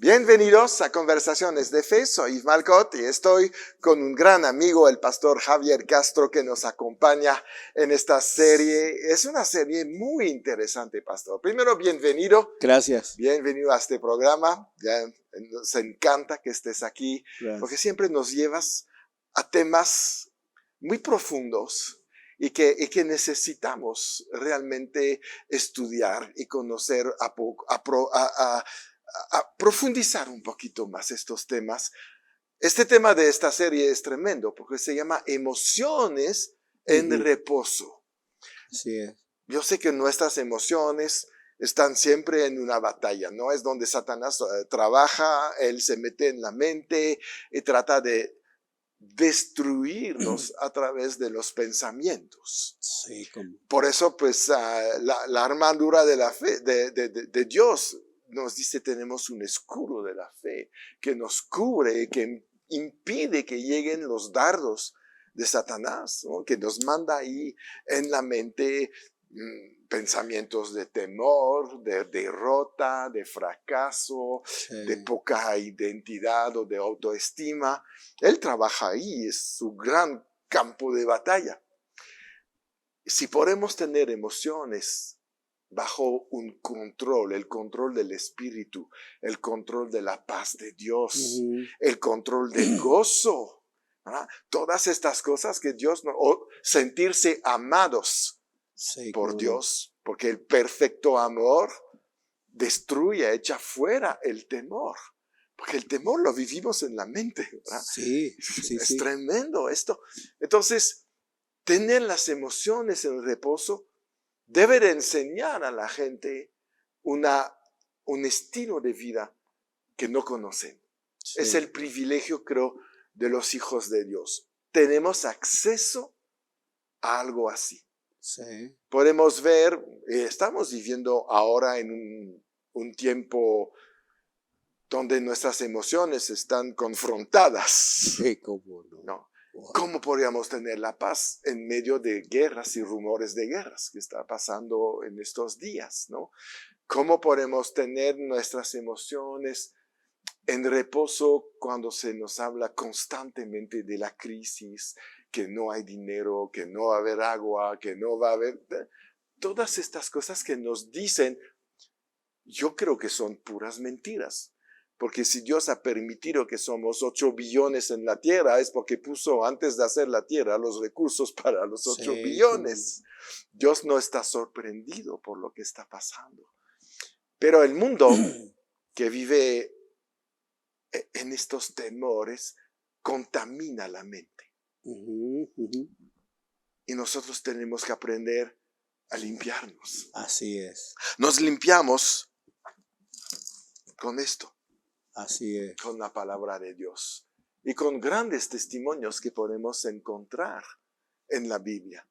Bienvenidos a Conversaciones de Fe, soy Yves Malcott y estoy con un gran amigo, el pastor Javier Castro, que nos acompaña en esta serie. Es una serie muy interesante, pastor. Primero, bienvenido. Gracias. Bienvenido a este programa. Ya nos encanta que estés aquí, Gracias. porque siempre nos llevas a temas muy profundos y que necesitamos realmente estudiar y conocer a profundizar un poquito más estos temas. Este tema de esta serie es tremendo porque se llama Emociones en Reposo. Así es. Yo sé que nuestras emociones están siempre en una batalla, ¿no? Es donde Satanás trabaja, él se mete en la mente y trata de destruirnos a través de los pensamientos. Sí, como. Por eso, pues, la armadura de la fe, de Dios, nos dice tenemos un escudo de la fe que nos cubre, que impide que lleguen los dardos de Satanás, ¿no? Que nos manda ahí en la mente pensamientos de temor, de derrota, de fracaso, Sí. de poca identidad o de autoestima. Él trabaja ahí, es su gran campo de batalla. Si podemos tener emociones bajo un control, el control del espíritu, el control de la paz de Dios, el control del gozo, ¿verdad? Todas estas cosas que Dios nos, o sentirse amados por Dios, porque el perfecto amor destruye, echa fuera el temor. Porque el temor lo vivimos en la mente, ¿verdad? Sí, Es tremendo esto. Entonces, tener las emociones en reposo debe de enseñar a la gente un estilo de vida que no conocen. Sí. Es el privilegio, creo, de los hijos de Dios. Tenemos acceso a algo así. Sí. Podemos ver, estamos viviendo ahora en un tiempo donde nuestras emociones están confrontadas. Sí, cómo no. ¿No? Wow. ¿Cómo podríamos tener la paz en medio de guerras y rumores de guerras que está pasando en estos días, ¿no? ¿Cómo podemos tener nuestras emociones en reposo cuando se nos habla constantemente de la crisis, que no hay dinero, que no va a haber agua, que no va a haber... Todas estas cosas que nos dicen, yo creo que son puras mentiras. Porque si Dios ha permitido que somos 8 billones en la tierra, es porque puso antes de hacer la tierra los recursos para los 8 billones. Dios no está sorprendido por lo que está pasando. Pero el mundo que vive en estos temores contamina la mente. Y nosotros tenemos que aprender a limpiarnos. Así es. Nos limpiamos con esto. Así es. Con la palabra de Dios y con grandes testimonios que podemos encontrar en la Biblia.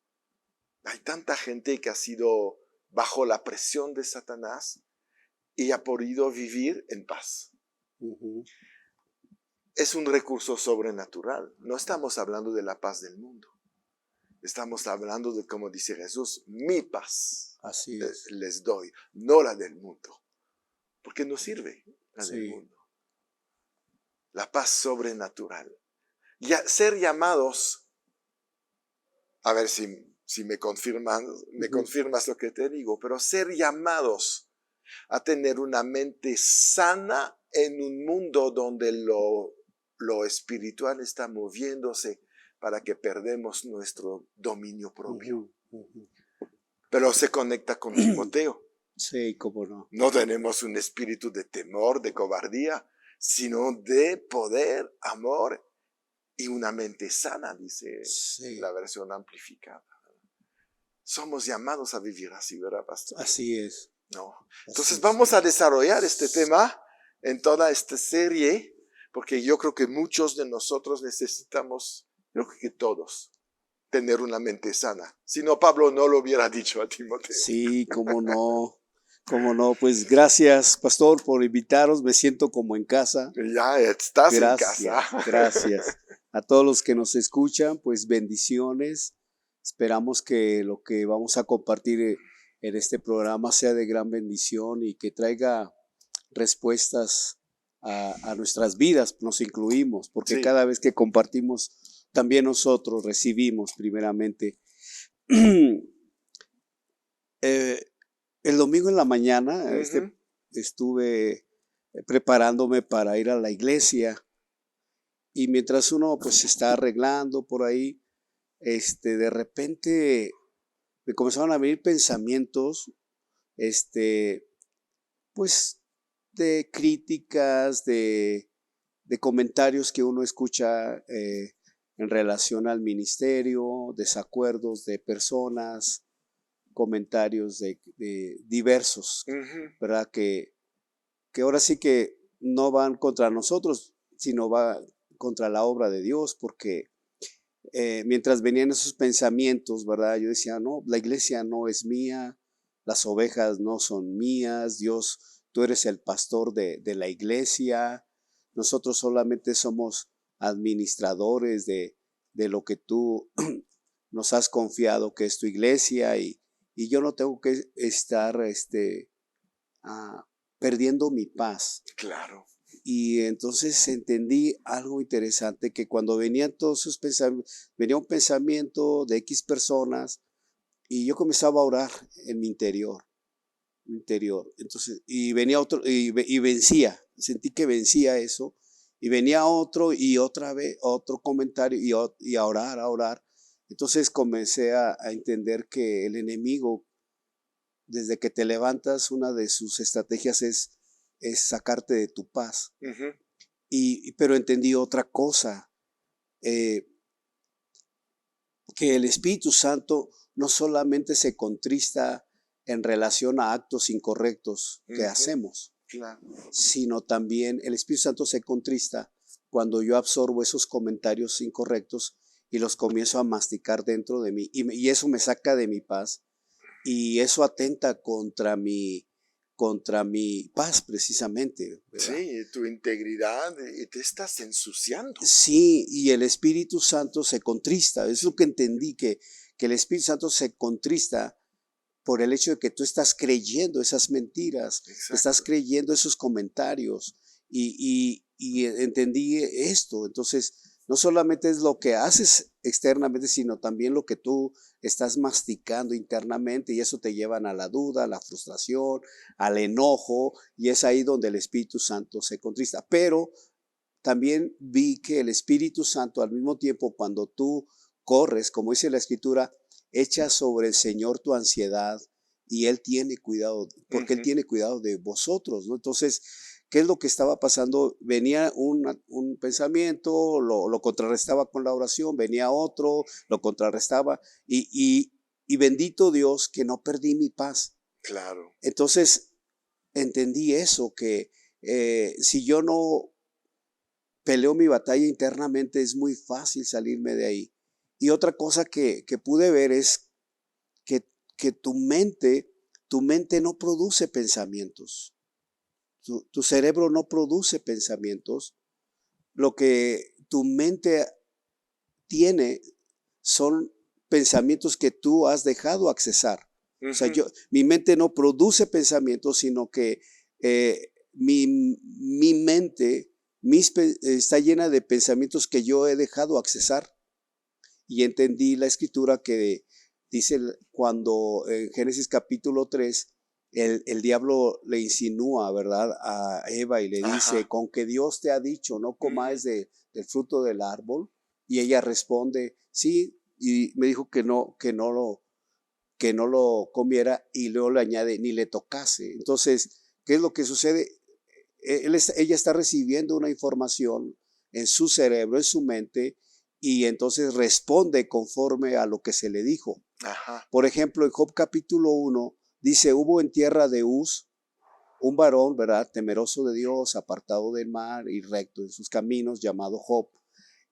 Hay tanta gente que ha sido bajo la presión de Satanás y ha podido vivir en paz. Es un recurso sobrenatural. No estamos hablando de la paz del mundo. Estamos hablando de, como dice Jesús, mi paz. Así es. Les doy, no la del mundo. Porque no sirve la del mundo. La paz sobrenatural. Ser llamados, a ver si me confirmas lo que te digo, pero ser llamados a tener una mente sana en un mundo donde lo espiritual está moviéndose para que perdemos nuestro dominio propio. Pero se conecta con Timoteo. Sí, cómo no. No tenemos un espíritu de temor, de cobardía, sino de poder, amor y una mente sana, dice la versión amplificada. Somos llamados a vivir así, ¿verdad, pastor? Así es. No. Entonces vamos a desarrollar este tema en toda esta serie, porque yo creo que muchos de nosotros necesitamos, creo que todos, tener una mente sana. Si no, Pablo no lo hubiera dicho a Timoteo. Sí, cómo no. Cómo no, pues gracias, pastor, por invitarnos. Me siento como en casa. Ya estás en casa. Gracias. A todos los que nos escuchan, pues bendiciones. Esperamos que lo que vamos a compartir en este programa sea de gran bendición y que traiga respuestas a nuestras vidas, nos incluimos, porque Sí. cada vez que compartimos, también nosotros recibimos primeramente. El domingo en la mañana Ujú. estuve preparándome para ir a la iglesia, y mientras uno pues se está arreglando por ahí, de repente me comenzaron a venir pensamientos, pues de críticas, de comentarios que uno escucha en relación al ministerio, desacuerdos de personas, comentarios de diversos, Ujú. ¿verdad? Que ahora sí que no van contra nosotros, sino va contra la obra de Dios, porque mientras venían esos pensamientos, ¿verdad? Yo decía, no, la iglesia no es mía, las ovejas no son mías, Dios, tú eres el pastor de la iglesia, nosotros solamente somos administradores de lo que tú nos has confiado que es tu iglesia, y yo no tengo que estar ah, perdiendo mi paz. Claro. Y entonces entendí algo interesante, que cuando venían todos esos pensamientos, venía un pensamiento de X personas, y yo comenzaba a orar en mi interior. Entonces, y venía otro, y vencía, sentí que vencía eso, y venía otro, y otra vez otro comentario, y a orar, a orar. Entonces comencé a entender que el enemigo, desde que te levantas, una de sus estrategias es sacarte de tu paz. Ujú. Pero entendí otra cosa, eh, que el Espíritu Santo no solamente se contrista en relación a actos incorrectos que Ujú. hacemos, Claro. sino también el Espíritu Santo se contrista cuando yo absorbo esos comentarios incorrectos y los comienzo a masticar dentro de mí, y eso me saca de mi paz, y eso atenta contra mi paz precisamente, ¿verdad? Sí, tu integridad, y te estás ensuciando. Sí, y el Espíritu Santo se contrista. Es lo que entendí, que el Espíritu Santo se contrista por el hecho de que tú estás creyendo esas mentiras, estás Exacto. creyendo esos comentarios, y entendí esto. Entonces, no solamente es lo que haces externamente, sino también lo que tú estás masticando internamente, y eso te llevan a la duda, a la frustración, al enojo, y es ahí donde el Espíritu Santo se contrista. Pero también vi que el Espíritu Santo, al mismo tiempo, cuando tú corres, como dice la Escritura, echa sobre el Señor tu ansiedad, y Él tiene cuidado, porque Él Ujú. tiene cuidado de vosotros, ¿no? Entonces, ¿qué es lo que estaba pasando? Venía un pensamiento, lo contrarrestaba con la oración, venía otro, lo contrarrestaba, y bendito Dios que no perdí mi paz. Claro. Entonces, entendí eso, que si yo no peleo mi batalla internamente, es muy fácil salirme de ahí. Y otra cosa que pude ver es que tu mente no produce pensamientos. Tu cerebro no produce pensamientos. Lo que tu mente tiene son pensamientos que tú has dejado accesar. O sea, Ujú. mi mente no produce pensamientos, sino que mi mente está llena de pensamientos que yo he dejado accesar. Y entendí la escritura que dice, cuando en Génesis capítulo 3, el diablo le insinúa, ¿verdad?, a Eva, y le dice, Ajá. con que Dios te ha dicho, no Ujú. comáis del fruto del árbol. Y ella responde, sí, y me dijo que no lo comiera, y luego le añade, ni le tocase. Entonces, ¿qué es lo que sucede? Ella está recibiendo una información en su cerebro, en su mente, y entonces responde conforme a lo que se le dijo. Ajá. Por ejemplo, en Job capítulo 1 dice, hubo en tierra de Uz un varón, ¿verdad?, temeroso de Dios, apartado del mal y recto en sus caminos, llamado Job.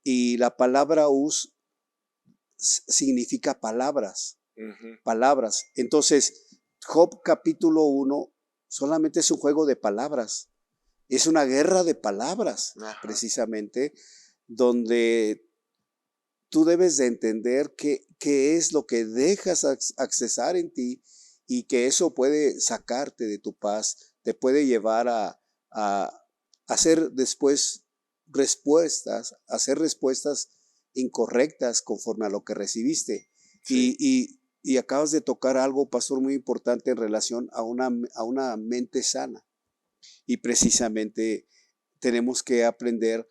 Y la palabra Uz significa palabras, Ujú. palabras. Entonces, Job capítulo 1 solamente es un juego de palabras. Es una guerra de palabras, Ajá. precisamente, donde tú debes de entender qué es lo que dejas accesar en ti, y que eso puede sacarte de tu paz, te puede llevar a hacer después hacer respuestas incorrectas conforme a lo que recibiste. Sí, Y acabas de tocar algo, pastor, muy importante en relación a una mente sana. Y precisamente tenemos que aprender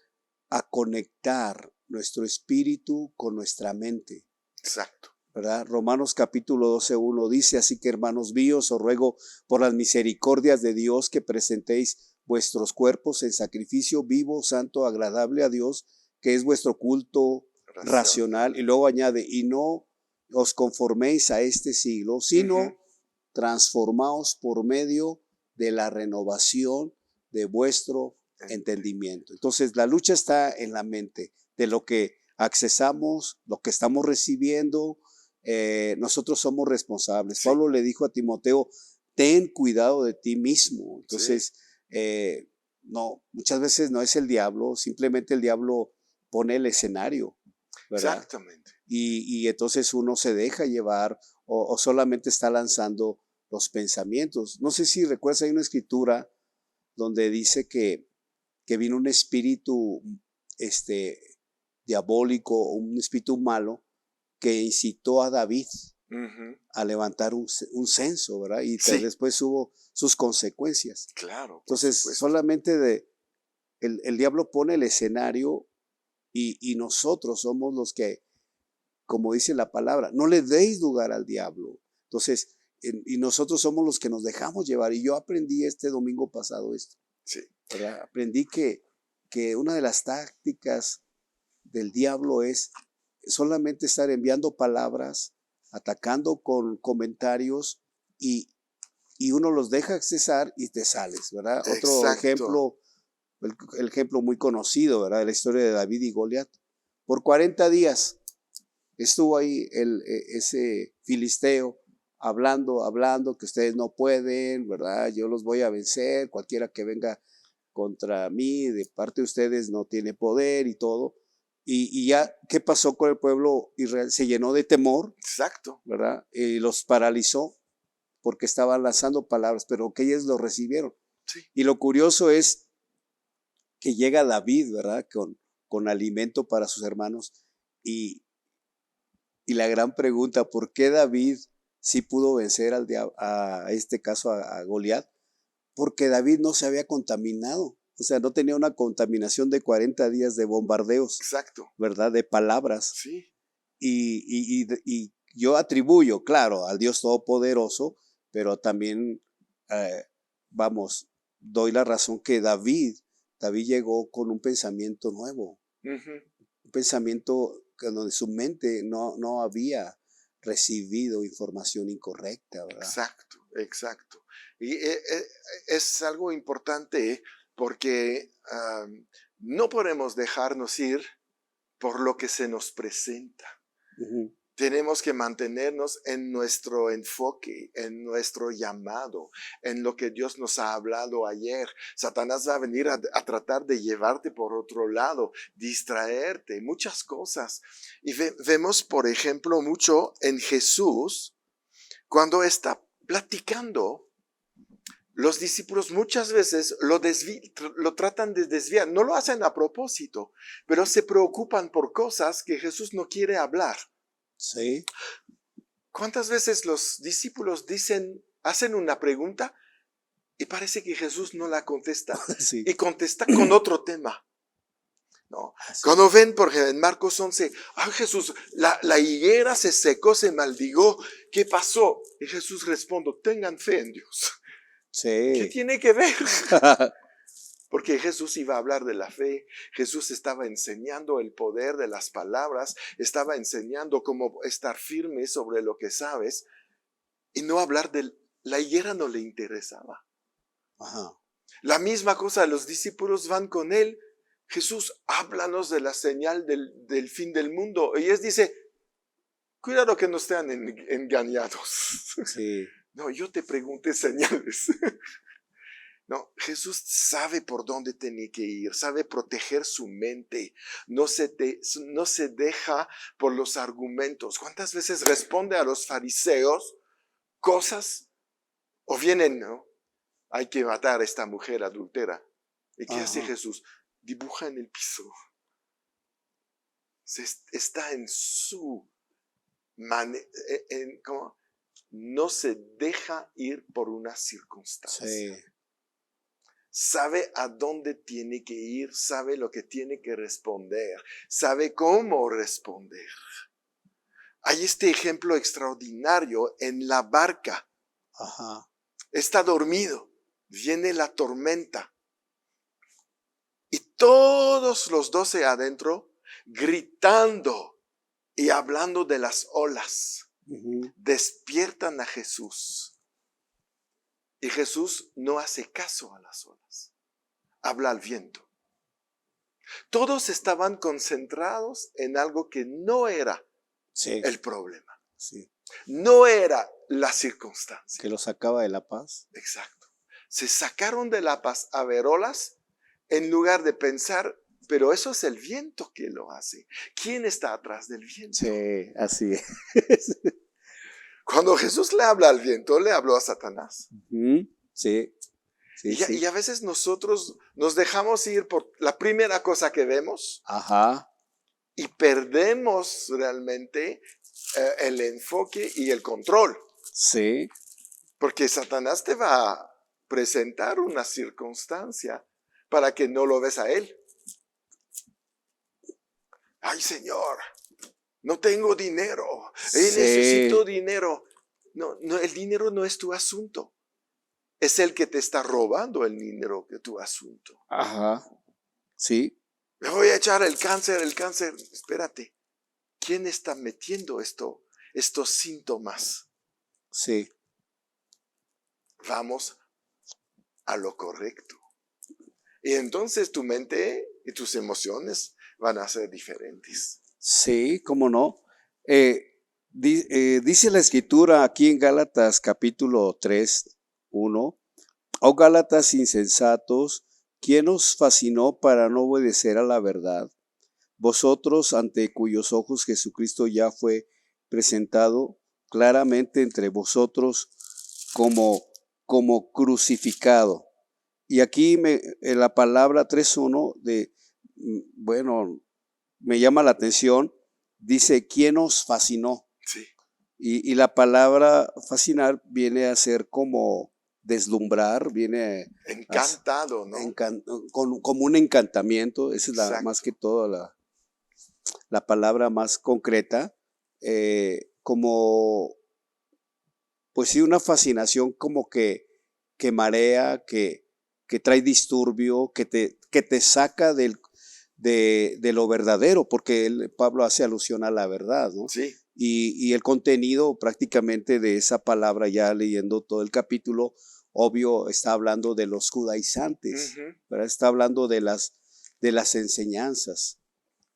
a conectar nuestro espíritu con nuestra mente, exacto. ¿verdad? Romanos capítulo 12:1 dice: así que, hermanos míos, os ruego por las misericordias de Dios que presentéis vuestros cuerpos en sacrificio vivo, santo, agradable a Dios, que es vuestro culto Ración. racional. Y luego añade: y no os conforméis a este siglo, Ujú. sino transformaos por medio de la renovación de vuestro entendimiento. Entonces, la lucha está en la mente, de lo que accesamos, lo que estamos recibiendo. Nosotros somos responsables. Sí, Pablo le dijo a Timoteo: ten cuidado de ti mismo. sí, Entonces, no, muchas veces no es el diablo, simplemente el diablo pone el escenario, ¿verdad? exactamente. Y entonces uno se deja llevar o solamente está lanzando los pensamientos. No sé si recuerdas, hay una escritura donde dice que vino un espíritu este, diabólico, un espíritu malo, que incitó a David Ujú. a levantar un censo, ¿verdad? Y Sí, después hubo sus consecuencias. claro, por Entonces, supuesto. solamente el diablo pone el escenario y nosotros somos los que, como dice la palabra, no le deis lugar al diablo. Entonces, y nosotros somos los que nos dejamos llevar. Y yo aprendí este domingo pasado esto, Sí, ¿verdad? Aprendí que una de las tácticas del diablo es solamente estar enviando palabras, atacando con comentarios y, y uno los deja accesar y te sales, ¿verdad? Otro exacto. ejemplo, el ejemplo muy conocido, ¿verdad? De la historia de David y Goliat. Por 40 días estuvo ahí ese filisteo hablando que ustedes no pueden, ¿verdad? Yo los voy a vencer, cualquiera que venga contra mí de parte de ustedes no tiene poder y todo. Y ya, ¿qué pasó con el pueblo Israel? Se llenó de temor, Exacto. ¿verdad? Y los paralizó porque estaban lanzando palabras, pero que ellos lo recibieron. Sí, Y lo curioso es que llega David, ¿verdad? Con alimento para sus hermanos. Y, y la gran pregunta: ¿por qué David sí pudo vencer a este caso a Goliat? Porque David no se había contaminado. O sea, no tenía una contaminación de 40 días de bombardeos, exacto. ¿verdad? De palabras. Sí, Y yo atribuyo, claro, al Dios Todopoderoso, pero también, eh, vamos, doy la razón que David llegó con un pensamiento nuevo, ujú, un pensamiento donde su mente no había recibido información incorrecta, ¿verdad? exacto, exacto. Y es algo importante porque no podemos dejarnos ir por lo que se nos presenta. Ujú. Tenemos que mantenernos en nuestro enfoque, en nuestro llamado, en lo que Dios nos ha hablado ayer. Satanás va a venir a tratar de llevarte por otro lado, distraerte, muchas cosas. Y vemos, por ejemplo, mucho en Jesús, cuando está platicando, los discípulos muchas veces lo tratan de desviar. No lo hacen a propósito, pero se preocupan por cosas que Jesús no quiere hablar. Sí, ¿Cuántas veces los discípulos hacen una pregunta y parece que Jesús no la contesta sí, y contesta con otro tema? No. así Cuando es. ven, por ejemplo, en Marcos 11, Jesús, la higuera se secó, se maldigó, ¿qué pasó? Y Jesús responde: tengan fe en Dios. ¿Qué Sí. tiene que ver? Porque Jesús iba a hablar de la fe, Jesús estaba enseñando el poder de las palabras, estaba enseñando cómo estar firme sobre lo que sabes y no hablar de la higuera no le interesaba. Ajá. La misma cosa, los discípulos van con él. Jesús, háblanos de la señal del fin del mundo. Y él dice: cuidado que no estén engañados. Sí. No, yo te pregunté señales. No, Jesús sabe por dónde tiene que ir, sabe proteger su mente, no se deja por los argumentos. ¿Cuántas veces responde a los fariseos cosas o vienen, no? Hay que matar a esta mujer adultera. ¿Y qué hace Ajá. Jesús? Dibuja en el piso. Está en su manera, ¿cómo? No se deja ir por una circunstancia. Sí. Sabe a dónde tiene que ir, sabe lo que tiene que responder, sabe cómo responder. Hay este ejemplo extraordinario en la barca. Ajá. Está dormido, viene la tormenta y todos los 12 adentro gritando y hablando de las olas Ujú. despiertan a Jesús. Y Jesús no hace caso a las olas, habla al viento. Todos estaban concentrados en algo que no era Sí. el problema, Sí. no era la circunstancia. Que lo sacaba de la paz. Exacto. Se sacaron de la paz a ver olas en lugar de pensar, pero eso es el viento que lo hace. ¿Quién está atrás del viento? Sí, así es. Cuando Jesús le habla al viento, le habló a Satanás. Ujú. Sí. Sí, Y sí. a veces nosotros nos dejamos ir por la primera cosa que vemos Ajá. y perdemos realmente el enfoque y el control. Sí. Porque Satanás te va a presentar una circunstancia para que no lo ves a él. Ay, Señor, no tengo dinero. Sí. Necesito dinero. No, el dinero no es tu asunto. Es el que te está robando el dinero que es tu asunto. Ajá. Sí. Me voy a echar el cáncer. Espérate. ¿Quién está metiendo estos síntomas? Sí. Vamos a lo correcto. Y entonces tu mente y tus emociones van a ser diferentes. Sí, cómo no. Dice la escritura aquí en Gálatas capítulo 3, 1. Oh Gálatas insensatos, ¿quién os fascinó para no obedecer a la verdad? Vosotros, ante cuyos ojos Jesucristo ya fue presentado claramente entre vosotros como crucificado. Y aquí en la palabra 3.1 bueno, me llama la atención, dice, ¿quién os fascinó? Sí. Y la palabra fascinar viene a ser como deslumbrar, viene Encantado, ¿no? como un encantamiento, esa es más Exacto. que todo la palabra más concreta, como, pues sí, una fascinación como que marea, que trae disturbio, que te saca de lo verdadero, porque Pablo hace alusión a la verdad, ¿no? Sí. Y el contenido prácticamente de esa palabra, ya leyendo todo el capítulo, obvio, está hablando de los judaizantes, Uh-huh. ¿verdad? Está hablando de las enseñanzas.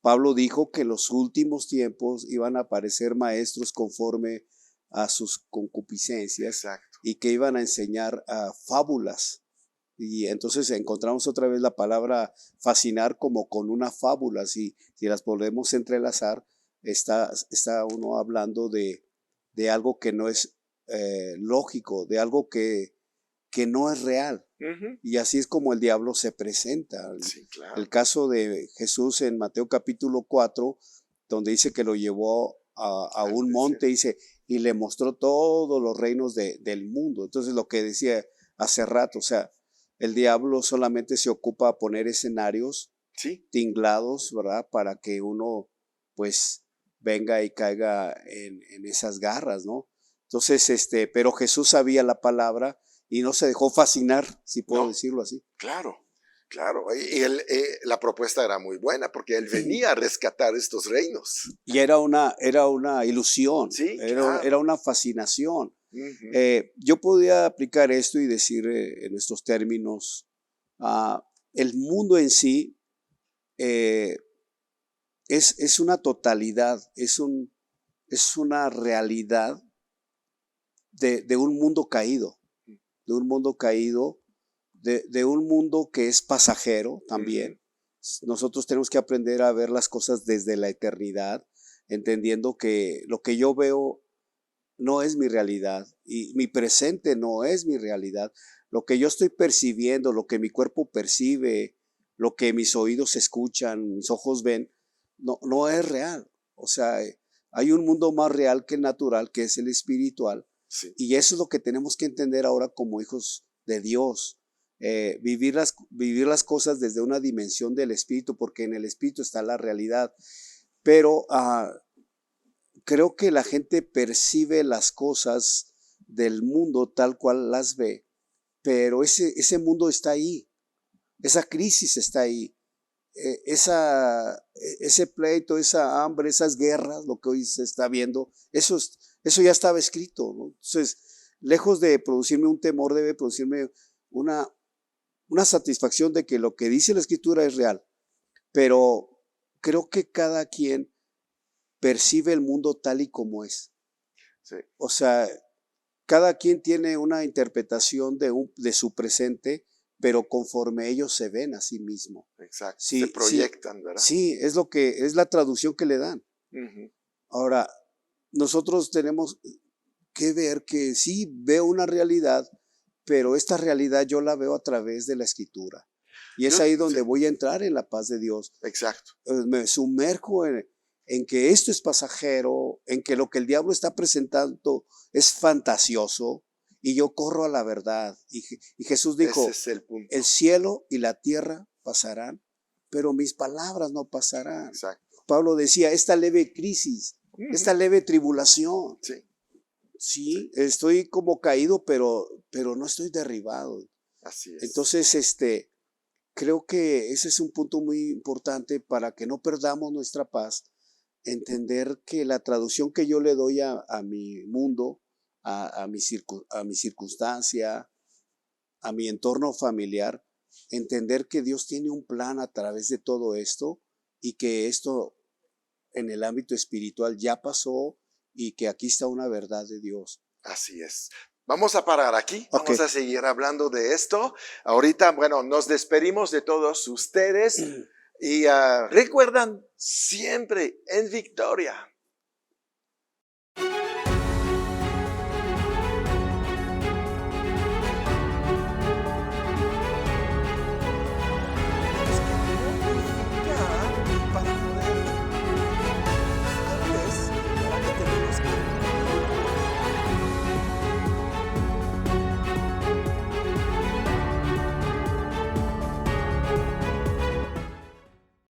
Pablo dijo que en los últimos tiempos iban a aparecer maestros conforme a sus concupiscencias. Exacto. Y que iban a enseñar fábulas. Y entonces encontramos otra vez la palabra fascinar como con una fábula. Si las podemos entrelazar, está uno hablando de algo que no es lógico, de algo que no es real. Uh-huh. Y así es como el diablo se presenta. Sí, claro. El caso de Jesús en Mateo capítulo 4, donde dice que lo llevó a un monte, dice, y le mostró todos los reinos del mundo. Entonces lo que decía hace rato, o sea, el diablo solamente se ocupa a poner escenarios tinglados, ¿verdad? Para que uno, pues, venga y caiga en esas garras, ¿no? Entonces, pero Jesús sabía la palabra y no se dejó fascinar, si puedo decirlo así. Claro, claro. Y la propuesta era muy buena porque él venía a rescatar estos reinos. Y era una ilusión, Sí, era una fascinación. Uh-huh. Yo podía aplicar esto y decir en estos términos, el mundo en sí es una totalidad, es una realidad de un mundo caído, de un mundo caído, de un mundo que es pasajero también. Uh-huh. Nosotros tenemos que aprender a ver las cosas desde la eternidad, entendiendo que lo que yo veo no es mi realidad y mi presente no es mi realidad. Lo que yo estoy percibiendo, lo que mi cuerpo percibe, lo que mis oídos escuchan, mis ojos ven, no es real. O sea, hay un mundo más real que el natural, que es el espiritual. Sí. Y eso es lo que tenemos que entender ahora como hijos de Dios. Vivir las cosas desde una dimensión del espíritu, porque en el espíritu está la realidad. Pero creo que la gente percibe las cosas del mundo tal cual las ve, pero ese mundo está ahí, esa crisis está ahí, ese pleito, esa hambre, esas guerras, lo que hoy se está viendo, eso ya estaba escrito, ¿no? Entonces, lejos de producirme un temor, debe producirme una satisfacción de que lo que dice la Escritura es real, pero creo que cada quien percibe el mundo tal y como es. Sí. O sea, cada quien tiene una interpretación de su presente, pero conforme ellos se ven a sí mismos. Exacto. Sí, se proyectan, ¿verdad? Sí, es la traducción que le dan. Uh-huh. Ahora, nosotros tenemos que ver que sí veo una realidad, pero esta realidad yo la veo a través de la Escritura. Y es ahí donde voy a entrar en la paz de Dios. Exacto. Me sumerjo en que esto es pasajero, en que lo que el diablo está presentando es fantasioso, y yo corro a la verdad. Y Jesús dijo, ese es el punto. El cielo y la tierra pasarán, pero mis palabras no pasarán. Exacto. Pablo decía, esta leve crisis, esta leve tribulación. Sí. Sí, estoy como caído, pero no estoy derribado. Así es. Entonces, creo que ese es un punto muy importante para que no perdamos nuestra paz. Entender que la traducción que yo le doy a mi mundo, a mi circunstancia, a mi entorno familiar, entender que Dios tiene un plan a través de todo esto y que esto en el ámbito espiritual ya pasó y que aquí está una verdad de Dios. Así es. Vamos a parar aquí, Okay. Vamos a seguir hablando de esto. Ahorita, bueno, nos despedimos de todos ustedes y recuerdan siempre en victoria.